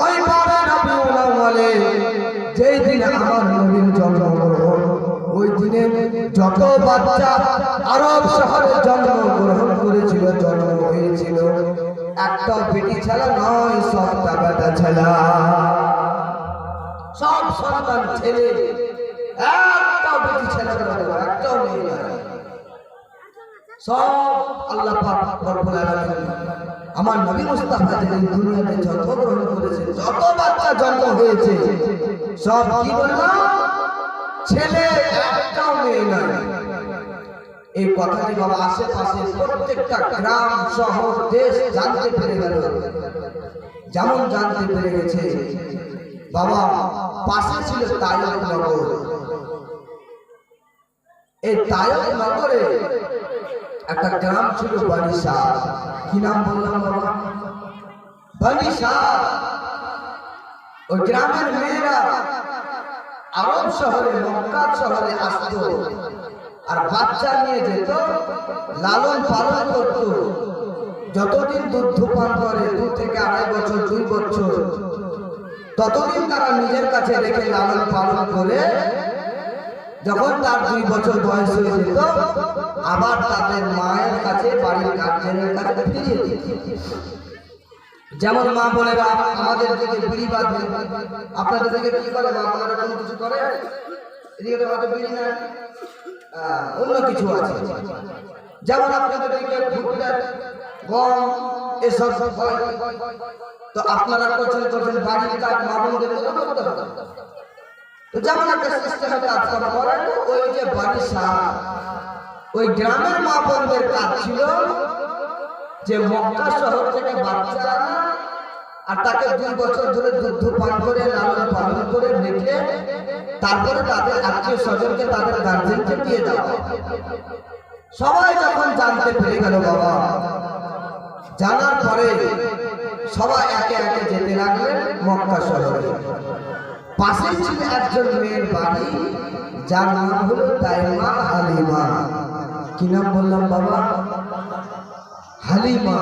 ওই বারে রবিউল আউয়ালে যেই দিনে আমার নবীর জন্মগ্রহণ, ওই দিনে যত বাচ্চা আরব শহরে জন্মগ্রহণ করেছিল, জন্ম হয়েছিল, একটা বেটি ছেলে নয়, সবটা বেটা ছেলে, সব সন্তান ছেলে, একটা বেটি ছেলে, একটাও মেয়ে নয়, সব আল্লাহ পাক রব্বুল আলামিন আমার নবী মুস্তাফা যেদিন দুনিয়াতে জন্মগ্রহণ করেছেন, যত বাচ্চা জন্ম হয়েছে সব কি বললাম, ছেলে, একটাও মেয়ে নয়। এই কথাটি বাবা আশেপাশে প্রত্যেকটা গ্রাম শহর দেশ জানতে পেরে গেল। যেমন জানতে পেরে গেছে বাবা, পাশে ছিল তায়েফ নগর। এই তায়েফ নগরে একটা গ্রাম ছিল বনি সাদ। কি নাম বললাম বাবা? বনি সাদ। ওই গ্রামের মেয়েরা আরব শহরে, মক্কা শহরে আসতো আর বাচ্চা নিয়ে যেত, লালন পালন করত। যতদিন দুধ পান করে, 2 থেকে 2.5 বছর, 2 বছর, ততদিন তারা নিজের কাছে রেখে লালন পালন করে, যখন তার 2 বছর বয়স হয়ে যেত, আবার তাদের মায়ের কাছে, বাড়ির গার্জেনের কাছে ফিরিয়ে দিত। যেমন মা বোনেরা আমাদের দিকে বিড়ি বাঁধে, আপনাদের দিকে কি করে? মা বোনেরা কোনো কিছু করে? এদিকে তো বিড়ি না, অন্য কিছু আছে। যেমন আপনাদের দিকে ভুট্টা, গম এসব হয়, তো আপনারা করছেন বাড়ির কাজ মা বোনদের করতে হবে। তো যেমন একটা সিস্টেমে কাজকর্ম করে, ওই যে বনি সাদ, ওই গ্রামের মা বোনদের কাজ ছিল যে মক্কা শহর থেকে বাচ্চা আনা আর তাকে 2 বছর ধরে দুধ পান করে লালন পালন করে রেখে তারপরে তাদের আত্মীয় স্বজনকে, তাদের গার্জেনকে দিয়ে দেওয়া। সবাই যখন জানতে পেরে গেল বাবা, জানার পরে সবাই একে একে যেতে লাগলেন মক্কা শহরে। পাশে ছিল একজন মেয়ের বাড়ি, যার নাম হলো তাইমা হালিমা। কি নাম বললাম বাবা? হালিমা।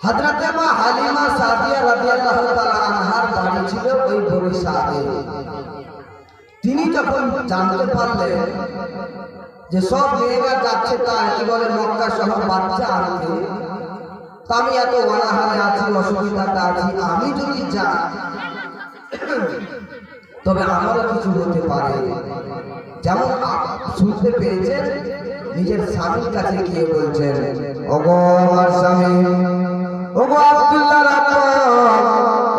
হযরতে মা হালিমা সাদিয়া রাদিয়াল্লাহু তাআলা আনহার বাড়ি ছিল ওই বনি সাদে। তিনি যখন জানতে পারলেন যে সব মেয়েরা যাচ্ছে, তাই কি বলে মক্কা শহর বাচ্চা আনতে, তা আমি এত অনাহারে আছি, অসুবিধাতে আছি, আমি যদি যাই তবে আমারও কিছু হতে পারে। যেমন শুনতে পেয়েছেন, নিজের স্বামীর কাছে গিয়ে বলছেন, ওগো আমার স্বামী, ওগো আব্দুল্লাহর আব্বা,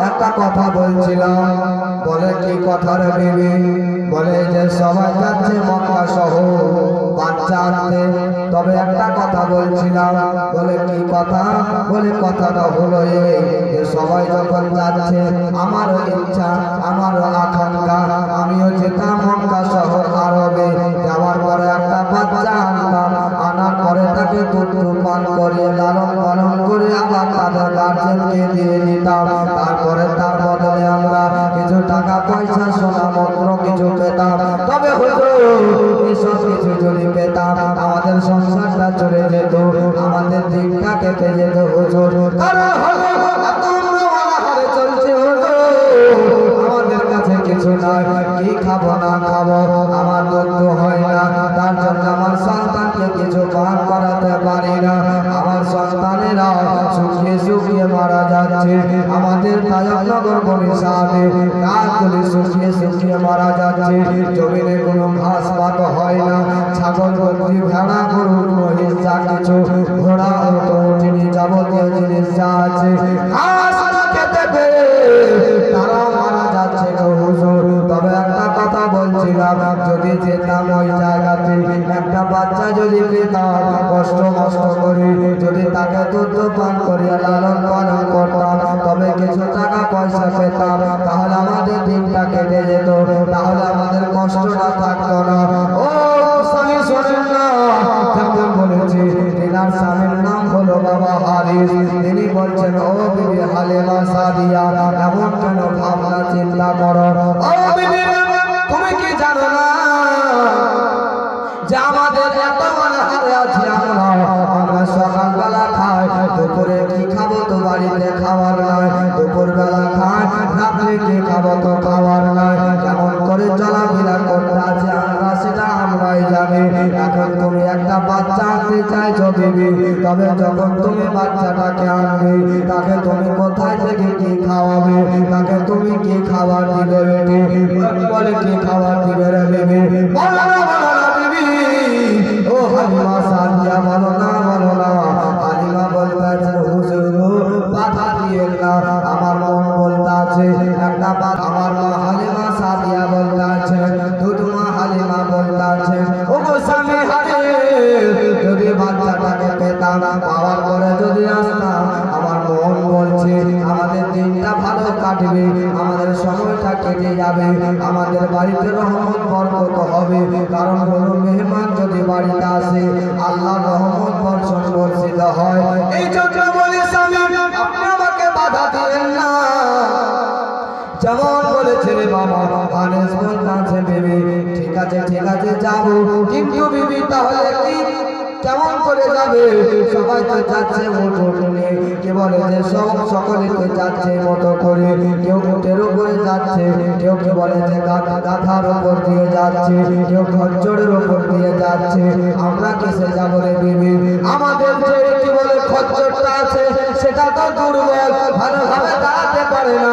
একটা কথা বলছিলাম। বলে কি কথা রে বিবি? বলে যে সবাই যাচ্ছে মক্কা শহর বাচ্চা আনতে, তবে একটা কথা বলছিলাম। বলে কি কথা? বলে কথাটা হলো এই যে সবাই যখন যাচ্ছে, আমারও ইচ্ছা, আমারও আকাঙ্ক্ষা, আমিও যেতাম মক্কা শহর আরবে, যাওয়ার পরে একটা বাচ্চা আনতাম, আনার পরে তাকে দুধ পান করে লালন পালন করে আবার তাদের গার্জেনকে দিয়ে দিতাম। তারপরে তার বদলে আমরা কিছু টাকা পয়সা, সোনা মন্ত্র কিছু পেতাম। তবে হুজুর, এসব কিছু যদি পেতাম, আমাদের সংসারটা চলে যেত, আমাদের দিনটা কেটে যেত হুজুর। কারণ অনাহারে চলছে হুজুর, আমাদের কাছে কিছু নাই, কি খাবো না খাবো, আমার দুধ হয় না, তার জন্য আমার সন্তানকে কিছু পান করাতে পারি না, আমার সন্তানেরা শুকিয়ে শুকিয়ে মারা যাচ্ছে, আমাদের তায়েফনগর বনি সাদে গাছগুলি শুকিয়ে শুকিয়ে মারা যাচ্ছে, জমিনে কোনো ঘাস পাত হয় না, ছাগল বকরি ভেড়া গরু মহিষ যা কিছু, ঘোড়া তো উঠিনি, যাবতীয় জিনিস যা আছে ঘাস খেতে পেয়ে তারাও মারা যাচ্ছে গো হুজুর। তবে একটা কথা বলছিলাম, যদি যেতাম ওই জায়গাতে, একটা বাচ্চা যদি পেতাম, কষ্ট মষ্ট করি যদি তাকে দুধ পান করিয়া লালন পালন করতাম, তবে কিছু টাকা পয়সা পেতাম, তাহলে আমাদের দিনটা কেটে যেত, তাহলে আমাদের কষ্টটা থাকতো না। ও স্বামী শোনেন না, যেমন বলেছি, তিনার স্বামীর নাম হলো বাবা হারিস। তিনি বলছেন, ও বিবি হালিমা সাদিয়া, এমন কেন ভাবনা চিন্তা করো? ও বিবি, তুমি কি জানো না যে আমাদের এত অনাহারে আছি, আমরা সকালবেলা খাই, দুপুরে কি খাবো তো বাড়িতে খাওয়ার নয়, দুপুরবেলা রেখে খাবো তো খাবার নাই, কেমন করে চলাফেরা করতে আছে আমরা সেটা আমরাই জানি। এখন তুমি একটা বাচ্চা আনতে চাইছো বিবি, তবে যখন তুমি বাচ্চাটাকে আনবে তাকে তুমি কোথায় থেকে কি খাওয়াবে, তাকে তুমি কি খাবার দিবে বেটি? বলে কি খাবার দিবে রে বিবি? বলো না বিবি। ও হালিমা সাদিয়া বলো না হালিমা বলতে আছে হুজুর বাধা দিয়ে না, আমার মন বলতে আছে একটা আমার মা হালিমা সাদিয়া বলতে আছে, দুধমা হালিমা বলতে আছে ও গো স্বামী হারে, যদি বাচ্চাটাকে পেতাম পাওয়ার পরে যদি আসতাম আমার মন বলছে আমাদের দিনটা ভালো কাটবে, আমাদের সময়টা কেটে যাবে, আমাদের বাড়িতে রহমত বরকত হবে। কারণ হলো মেহমান যদি বাড়িতে আসে আল্লাহর রহমত বর্ষণ বর্ষিত হয়। এই জন্য বলি স্বামী আপনি আমাকে বাধা দিবেন না। যেমন বলেছে রে বাবা আনেস বলতে বিবি ঠিক আছে যাবো, কিন্তু বিবি তাহলে কি কেমন করে যাবে? সবাই তো যাচ্ছে উঠোনে, কে বলে যে সকলে তো যাচ্ছে মতো করে, কেউ উঠের উপরে যাচ্ছে, কেউ কি বলে যে গাধার উপর দিয়ে যাচ্ছে, কেউ খচ্চরের উপর দিয়ে যাচ্ছে। আমরা কিসে যাবো রে বিবি? আমাদের যে কি বলে খচ্চরটা আছে সেটা তো দুর্বল, ভালোভাবে দাঁড়াতে পারে না,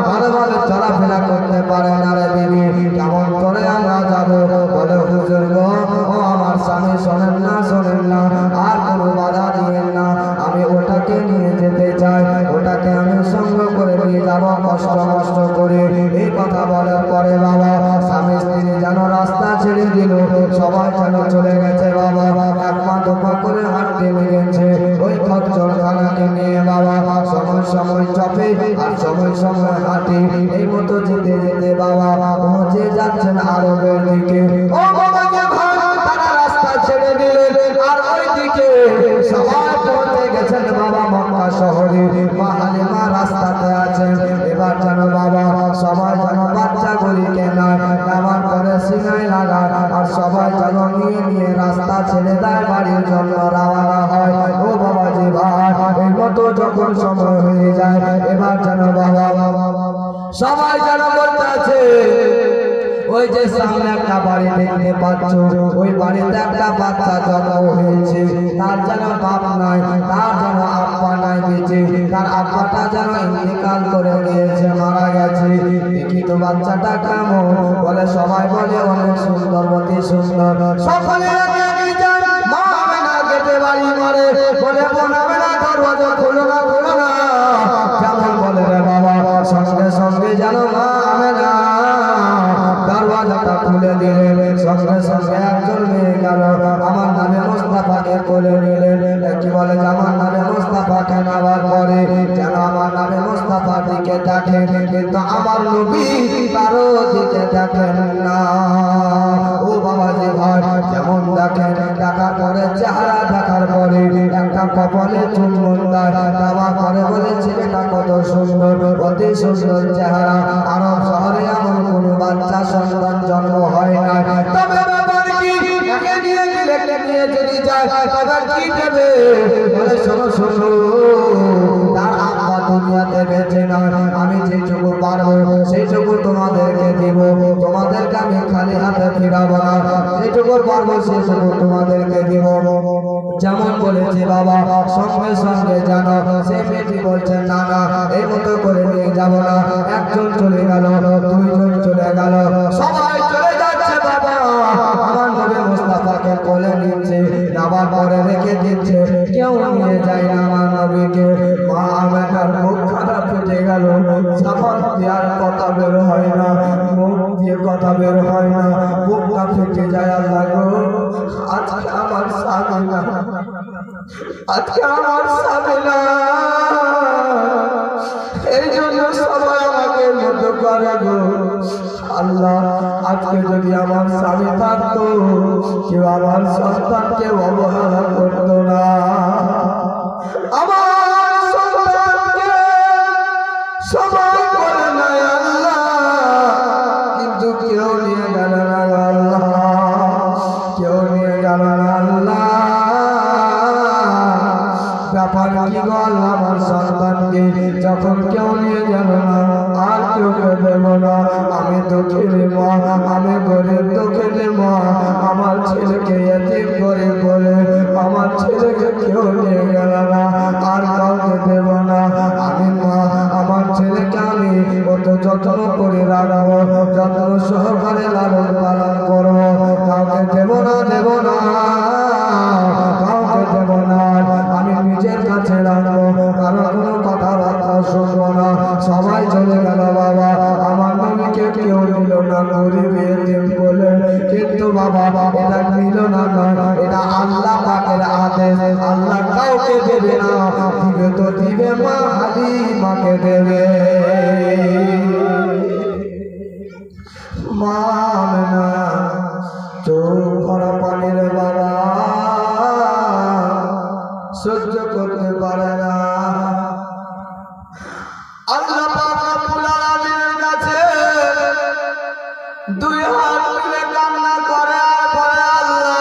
ভালোভাবে চলাফেরা করতে পারে না রে বিবি, কেমন করে আমরা যাবো? বলে হুজুর গো ও আমার স্বামী শোনেন না আর কোনো বাধা দিয়েন না, আমি ওটাকে নিয়ে যেতে চাই, ওটাকে আমি সঙ্গ করে নিয়ে যাব কষ্ট করে। এই কথা বলার পরে বাবা স্বামী স্ত্রী যেন রাস্তা ছেড়ে দিল, সবাই যেন চলে গেছে বাবা, এক পা দুপা করে হাঁটতে লেগেছে ওই খচ্চর খানাকে নিয়ে বাবা, সময় চপে আর সময় হাঁটে, এই মতো যেতে বাবা পৌঁছে যাচ্ছেন আরবের দিকে। ও বাবা তারা রাস্তা ছেড়ে দিলেন আর ওই দিকে সবাই পৌঁছে গেছেন বাবা মক্কা শহরে। মা হালিমা রাস্তাতে আছেন, এবার যেন বাবা সবাই যেন বাচ্চাগুলিকে নামার পরে সিনাই লাগায় আর সবাই যেন নিয়ে রাস্তা ছেড়ে দেয় বাড়ির জন্য রওনা হয়। ও বাবা যে ভাই এই মতো যখন সময় হয়ে যায় এবার যেন বাবা সবাই যেন বলতে আছে ওই যে সামনে একটা বাড়ি দেখতে পাচ্ছ, ওই বাড়িতে একটা বাচ্চা জন্ম হয়েছে, তার যেন বাপ নাই, তার যেন আব্বা নাই বেঁচে, তার আব্বাটা যেন ইন্তেকাল করে গিয়েছে, মারা গেছে। দেখি তো বাচ্চাটা কেমন? বলে সবাই বলে অনেক সুন্দর, অতি সুন্দর। সকলে মা আমেনা গেটে বাড়ি মারে, বলে বোন আমেনা দরওয়াজা খোলো না। কেমন বলে রে বাবা? সঙ্গে যেন মা আমেনা দরওয়াজাটা খুলে দিলেন, সঙ্গে একজন মেয়ে গেল আমার নামে মোস্তাফাকে কোলে নিলেন। কি বলে যে আমার নামে মোস্তাফাকে নেওয়ার পরে যেন আমার নামে মোস্তাফার দিকে দেখেন, কিন্তু আমার নবী কারো দিকে দেখেন না। ও বাবা যে ভাই যেমন দেখেন, দেখার পরে চেহারা দেখার পরে একটা কপালে চুম্বন দেওয়ার পরে বলে ছেলেটা কত সুন্দর, অতি সুন্দর চেহারা, আরব শহরে এমন কোনো বাচ্চা সন্তান জন্ম হয় না। তবে ব্যাপার কি একে নিয়ে যদি যায় তবে কি দেবে? বলে শোনো তার আব্বা দুনিয়াতে বেঁচে নয়, আমি যেটুকু পারবো সেইটুকু তোমাদেরকে দিব, তোমাদেরকে আমি খালি হাতে ফিরাবো না, যেটুকু পারবো সেটুকু তোমাদেরকে দিব। যেমন বলেছে বাবা সঙ্গে জানো সে মেয়েটি বলছেন না এই মতো করে নিয়ে যাবো না। একজন চলে গেল, দুইজন চলে গেল, সবাই চলে যাচ্ছে বাবা। আমার নবী মুস্তাফাকে কোলে নিচ্ছে, নাবার পরে রেখে দিচ্ছে, কেউ নিয়ে যায় না আমার নবীকে। মা আমেনার মুখ খারাপ ফেটে গেল, সাফার দেওয়ার কথা বের হয় না, মুখ দিয়ে কথা বের হয় না, বুকটা ফেটে যায়। আল্লাহ গো আজকে আমার স্বামী না, এই জন্য সবাই আমাকে মতো করে গো। আল্লাহ আজকে যদি আমার স্বামী থাকতো কেউ আমার সন্তানকে অবহেলা করতো না, আমার সন্তানকে সবাই বলে নাই আল্লাহ, কিন্তু কেউ নিয়ে গেল না আল্লাহ, কেউ নিয়ে গেল না আল্লাহ। ব্যাপার কি গো আল্লাহ, আমার সন্তানকে যখন কেউ নিয়ে গেল না আর কেউ দুঃখী মা, আমি গরিব দুঃখী মা, আমার ছেলেকে এতিম করে বলে আমার ছেলেকে কেউ নিয়ে গেল না, আর কাউকে দেব না। আমি মা, আমার ছেলেকে আমি কত যত্ন করে রাখবো, যত্ন সহকারে লালন পালন করবো, কাউকে দেব না, দেব না, কাউকে দেব না। আমি নিজের কাছে রাখবো, কারো কোনো কথাবার্তা শুনবো না। সবাই চলে গেল বাবা, আমার নবীকে কেউ নিল না গরিব এতিম বলে। কিন্তু বাবা এটা নিল না, এটা আল্লাহ পাকের আদেশ। আল্লাহ কাউকে দেবে না, দিবে তো দিবে মা হালিমাকে দেবে। মা আমেনা চোখ ভরা পানির বাবা সহ্য করতে পারে না। আল্লাহ পাক রব্বুল আলামিনের কাছে দুই হাত তুলে কান্না করে আর বলে, আল্লাহ,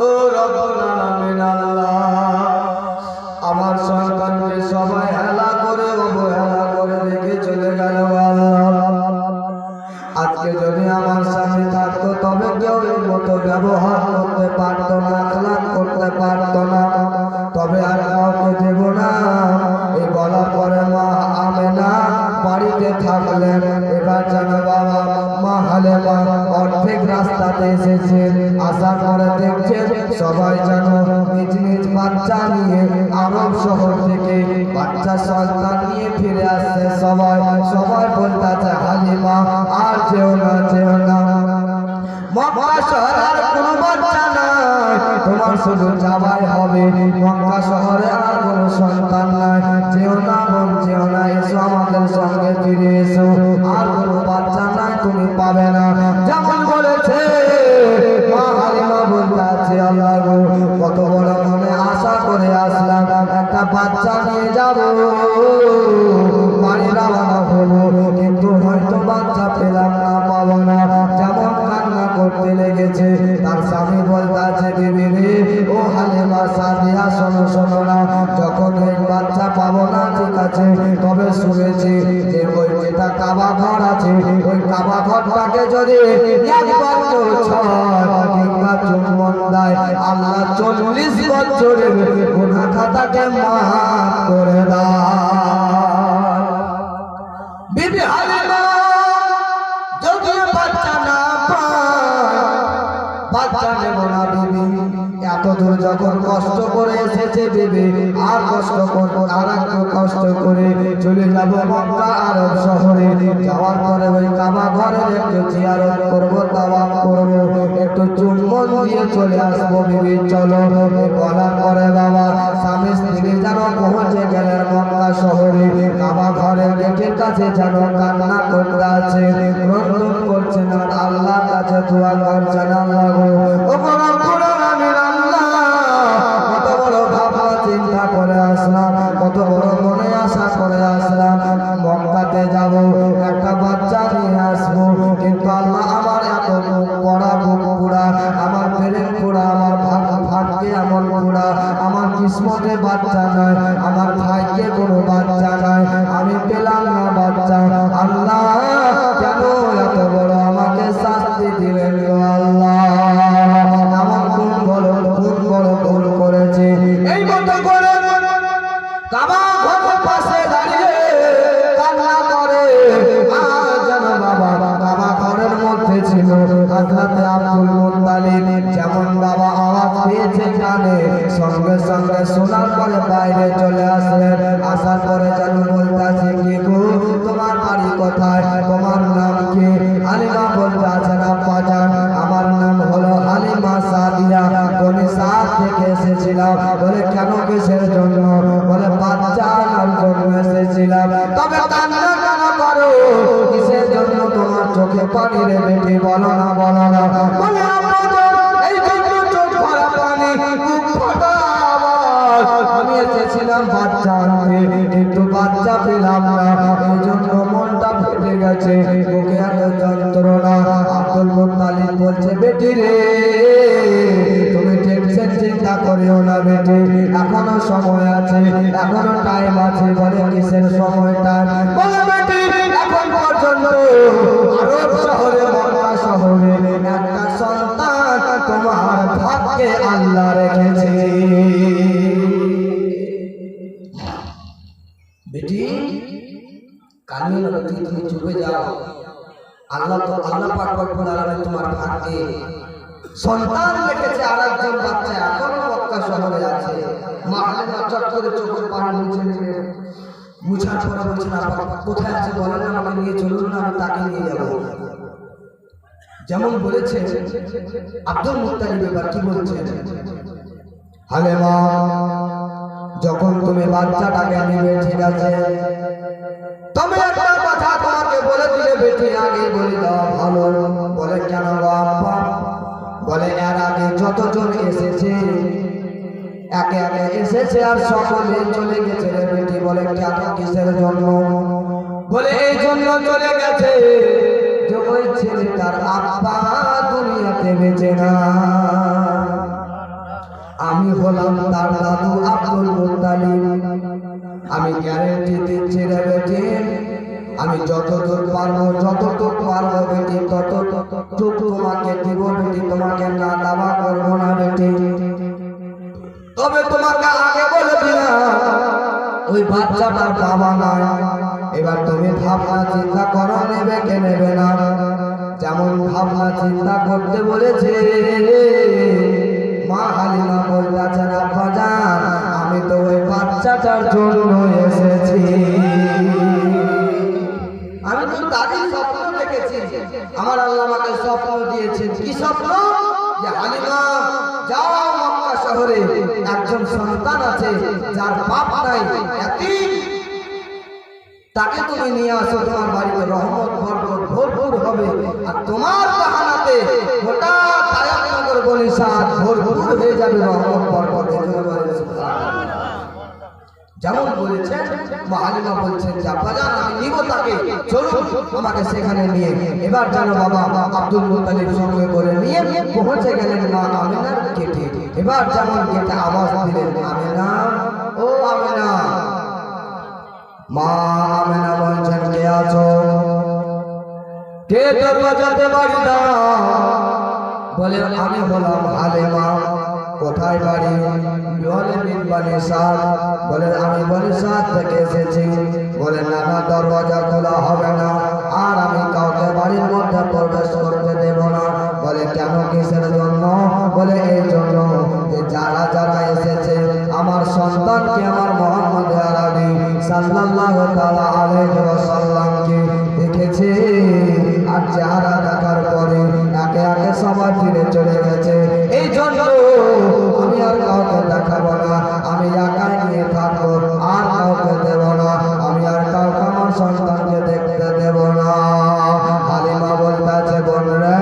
ও রব্বুল আলামিন, আল্লাহ, আমার সন্তানকে সবাই হেলা করে অবহেলা করে রেখে চলে গেল। আজকে যদি আমার সামনে থাকতো তবে কেউ এর মতো ব্যবহার করতে পারতো না, আখলাক করতে পারতো না, তবে আর কাউকে দেব না। এই বলার পরে মা আমেনা বাড়িতে থাকলেন। এবার যেন বাবা মা হালেমা অর্ধেক রাস্তাতে এসেছেন, আসার পরে দেখছেন সবাই যেন নিজ নিজ বাচ্চা নিয়ে আরব শহর থেকে বাচ্চা সন্তান নিয়ে ফিরে আসছে। সবাই বলতেছে, হালিমা আর যেও না, যেও না, মক্কা শহরে আর কোনো বাচ্চা নাই, তোমার শুধু যাওয়াই হবে, মক্কা শহরে আর কোনো সন্তান নাই, যেও না বোন, যেও না, এসো আমাদের সঙ্গে ফিরে এসো, আর কোনো বাচ্চা নাই, তুমি পাবে না। যেমন বলেছে মা হালিমা বলতে আছে, আল্লাহ গো, কত বড় মনে আশা করে আসলাম একটা বাচ্চা নিয়ে যাব, বাড়ি রওনা হবো, কিন্তু হয়তো বাচ্চা পেলাম না, পাবো না। যেমন কান্না করতে লেগেছে, তার স্বামী বলতে আছে, বিবি রে, ও হালিমা সাদিয়া, শোনো শোনো না, যখন ওই বাচ্চা পাবো না, ঠিক আছে, তবে শুনেছি যে ওই যেটা কাবা ঘর আছে, ওই কাবা ঘরটাকে যদি একবার কেউ ছয় কিংবা চুম্বন দেয়, আল্লাহ 40 বছরের গুনাহ খাতাকে মাফ করে দেয়। বিবি হালিমা যদি বাচ্চা না পায়, বাচ্চা নেব না বিবি, এত দূর যখন কষ্ট করে এসেছে বিবি, আর কষ্ট করবো, আর একটু কষ্ট করে চলে যাব মক্কা আরব শহরে। যাওয়ার পরে ওই কাবা ঘরের একটু জিয়ারত করবো, তাওয়াফ করবো, একটু চুম্বন দিয়ে চলে আসবো বিবি, চলো। বলার পরে বাবা স্বামী স্ত্রী যেন পৌঁছে গেলেন মক্কা শহরে। কাবা ঘরের গেটের কাছে যেন কান্না করতে আছে, রন্ধন করছেন আর আল্লাহর কাছে দোয়া করছেন, আল্লাহ গো, ও রব্বুল আলামিন, আল্লাহ, কত বড় ভাবনা চিন্তা করে আসলাম, কত বড় মনে আশা করে আসলাম, মক্কাতে যাব, একটা বাচ্চা নিয়ে আসবো, কিন্তু আল্লাহ আমার এত মুখ পড়া, মুখ পুরা, আমার পেরেক পুরা, আমার ভাগ্যে এমন পুরা, আমার কিসমতে বাচ্চা নাই, আমার ভাইকে কোনো বাচ্চা নাই, আমি পেলাম না বাচ্চা। আল্লাহ কেন এত বড় আমাকে শাস্তি দিলেন গো আল্লাহ, আমার কোন বড় ভুল করেছে। এই মতো করে কাবা ঘরের পাশে দাঁড়িয়ে কান্না করে। আর যেন বাবা কাবা ঘরের মধ্যে ছিল হযরতে আব্দুল মুত্তালিব, যেমন বাবা আওয়াজ পেয়েছে কানে, সঙ্গে সঙ্গে শোনার পরে বাইরে চলে আসলেন। আসার পরে যেন বলতেছে, কি গো, তোমার বাড়ি কোথায়, তোমার নাম কি? হালিমা বলতে আছেন, আব্বা জান, আমার নাম হলো হালিমা সাদিয়া, বনি সাদ থেকে এসেছিলাম। বলে কেন, কিসের জন্য? বলে বাচ্চা আনার জন্য এসেছিলাম। তবে কান্না কেন করো, কিসের জন্য তোমার চোখে পানি রে বেটি, বলো না, বলো না। বলে আব্বা জান, এই জন্য চোখ ভরা পানি, বুক ফাটা আওয়াজ, আমি এসেছিলাম বাচ্চা আনতে, কিন্তু বাচ্চা পেলাম না, এই জন্য মনটা ফেটে গেছে, বুকে এত যন্ত্রণা। আব্দুল মুত্তালিব বলছে, বেটি রে, তুমি টেনশন চিন্তা করিও না বেটি, এখনো সময় আছে, এখনো টাইম আছে। বলে কিসের সময়? টাইম? বলে বেটি এখন জন্য আরব শহরে মক্কা শহরে একটা সন্তান তোমার ভাগ্যে আল্লাহ রেখেছে। বেটি কানিও না, তুমি চুপে যাও। আল্লাহ পাক রব্বুল আলামিন তোমার ভাগ্যে সন্তান রেখেছে। আর একজন বাচ্চা এখনো মক্কা শহরে আছে। মা হালিমা চট করে চোখের পানি মুছে নিলেন, মুছার পরে বলছেন, আপা কোথায় আছে বলেন, আমাকে নিয়ে চলুন না, আমি তাকে নিয়ে যাব। যেমন বলেছে আব্দুল মুত্তালিব, এবার কি বলছেন, হালিমা যখন তুমি বাচ্চাটাকে নিবে ঠিক আছে, তবে একটা কথা তোমাকে বলে দিলে বেটি আগে বলে দেওয়া ভালো। বলে কেন গো আব্বা? বলে এর আগে যতজন এসেছে একে একে এসেছে আর সকলে চলে গেছে রে বেটি। বলে কেন, কিসের জন্য? বলে এই জন্য চলে গেছে যে ওই ছেলেটার আব্বা দুনিয়াতে বেঁচে না। আমি হলাম তার দাদু আব্দুল মুত্তালিব। আমি গ্যারেন্টি দিচ্ছি রে বেটি, আমি যতদূর পারবো যতটুক পারবো বেটি ততটুক তোমাকে দিব বেটি, তোমাকে না দাবা করবো না বেটি। তবে তোমাকে আগে বলে দিলাম ওই বাচ্চাটার বাবা নাই। এবার তুমি ভাবনা চিন্তা করো নেবে কে নেবে না। যেমন ভাবনা চিন্তা করতে বলেছে মা হালিমা বলতেছেন, আব্বা জান আমি তো ওই বাচ্চাটার জন্য এসেছি। আমি তো তারই স্বপ্ন দেখেছি। আমার আল্লাহ আমাকে স্বপ্ন দিয়েছেন। কি স্বপ্ন? যে হালিমা যাও মক্কা শহরে একজন সন্তান আছে যার বাপ নাই, এতিম, তাকে তুমি নিয়ে আসো, তোমার বাড়িতে রহমত বরকত ভরপুর হবে। আর তোমার বাহানাতে গোটা তায়াবনগর বনিশাত ভরপুর হয়ে যাবে রহমত বরকতে। যেমন বলেছেন মা হালিমা বলছেন যে আব্বা জান আমি নিব তাকে, চলুন আমাকে সেখানে নিয়ে। এবার জানো বাবা আব্দুল মুত্তালিব সঙ্গে করে নিয়ে পৌঁছে গেলেন মা আমিনার গেটে। এবার যেমন গেটে আওয়াজ দিলেন, আমিনা, ও আমিনা। মা আমিনা বলছেন, কে আছো? কে দরজাতে বাড়ি দাও? বলে আমি হলাম হালিমা। কোথায় বাড়ি? বলে বনিশাত। বলে আমি বনিশাত থেকে এসেছি। বলে না না, দরজা খোলা হবে না, আর আমি কাউকে বাড়ির মধ্যে প্রবেশ করতে দেব না। বলে কেন, কিসের জন্য? বলে এই জন্য যে যারা যারা এসেছে আমার সন্তানকে, আমার মুহাম্মদ আরবি সাল্লাল্লাহু তাআলা আলাইহি ওয়াসাল্লামকে দেখেছে, আর যারা দেখার পরে একে একে সবাই ফিরে চলে গেছে। এই জন্য আমি আর কাউকে দেখাবো না, আমি একাই নিয়ে থাকবো, আর কাউকে দেব না, আমি আর কাউকে আমার সন্তানকে দেখতে দেব না। হালিমা বলতেছে, বোন রে,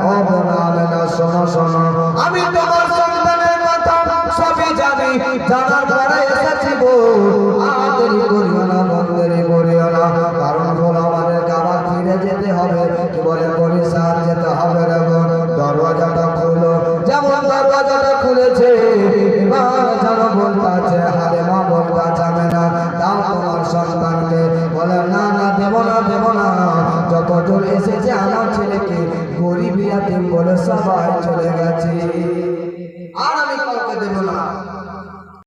ও বোন আমিনা, শোনো শোনো, আমি তোমার সন্তানের কথা সবই জানি, জানার পরে এসেছি বোন, আর দেরি করিও না বোন, দেরি করিও না, কারণ বল আমাদেরকে আবার ফিরে যেতে হবে। কি বলে বনিশাত যেতে হবে রে বোন, দরওয়াজাটা খুলো। যেমন দরওয়াজাটা খুলেছে, এবার যেন বলতেছে হালিমা বলতেছে, আমিনা দাও তোমার সন্তানকে। বলে না না, দেব না দেব না, যতদূর এসেছে আমার ছেলেকে গরিব ইয়াতীম বলে সবাই চলে গেছে।